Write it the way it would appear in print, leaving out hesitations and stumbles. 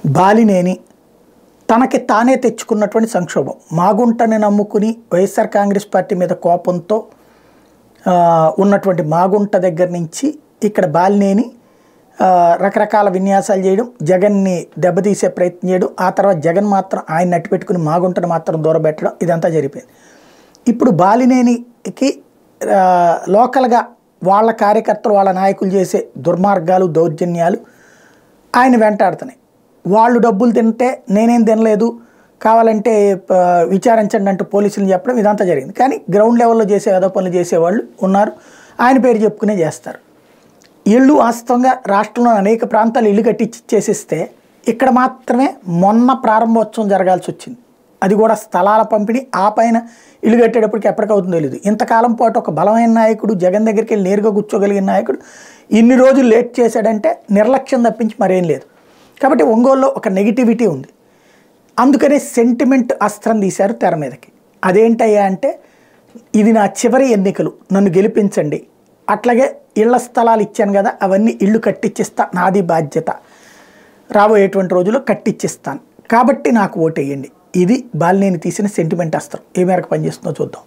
బాలినేని తనకి తానే తెచ్చుకున్నటువంటి సంక్షోభం. మాగుంటని నమ్ముకుని వైఎస్ఆర్ కాంగ్రెస్ పార్టీ మీద కోపంతో ఉన్నటువంటి మాగుంట దగ్గర నుంచి ఇక్కడ బాలినేని రకరకాల విన్యాసాలు చేయడం, జగన్ని దెబ్బతీసే ప్రయత్నం చేయడం, ఆ తర్వాత జగన్ మాత్రం ఆయన నట్టి పెట్టుకుని మాగుంటను మాత్రం దూరబెట్టడం, ఇదంతా జరిపోయింది. ఇప్పుడు బాలినేనికి లోకల్గా వాళ్ళ కార్యకర్తలు వాళ్ళ నాయకులు చేసే దుర్మార్గాలు దౌర్జన్యాలు ఆయన వెంటాడుతున్నాయి. వాళ్ళు డబ్బులు తింటే నేనేం తినలేదు కావాలంటే విచారించండి అంటూ పోలీసులు చెప్పడం ఇదంతా జరిగింది. కానీ గ్రౌండ్ లెవెల్లో చేసే ఏదో పనులు చేసేవాళ్ళు ఉన్నారు, ఆయన పేరు చెప్పుకునే చేస్తారు. ఇళ్ళు వాస్తవంగా రాష్ట్రంలో అనేక ప్రాంతాలు ఇల్లు కట్టించేసిస్తే ఇక్కడ మాత్రమే మొన్న ప్రారంభోత్సవం జరగాల్సి వచ్చింది. అది కూడా స్థలాల పంపిణీ, ఆ పైన ఇల్లు కట్టేటప్పటికి ఎప్పటికవుతుందో తెలియదు. ఇంతకాలం పాటు ఒక బలమైన నాయకుడు జగన్ దగ్గరికి వెళ్ళి నేరుగా కూర్చోగలిగిన నాయకుడు ఇన్ని రోజులు లేట్ చేశాడంటే నిర్లక్ష్యం తప్పించి మరేం లేదు. కాబట్టి ఒంగోలులో ఒక నెగిటివిటీ ఉంది. అందుకనే సెంటిమెంట్ అస్త్రం తీశారు తెర మీదకి. అదేంటయ్యా అంటే, ఇది నా చివరి ఎన్నికలు, నన్ను గెలిపించండి, అట్లాగే ఇళ్ల స్థలాలు ఇచ్చాను కదా అవన్నీ ఇళ్ళు కట్టించిస్తా, నాది బాధ్యత, రాబోయేటువంటి రోజుల్లో కట్టించిస్తాను, కాబట్టి నాకు ఓటేయండి. ఇది బాలినేని తీసిన సెంటిమెంట్ అస్త్రం. ఏ మేరకు పనిచేస్తుందో చూద్దాం.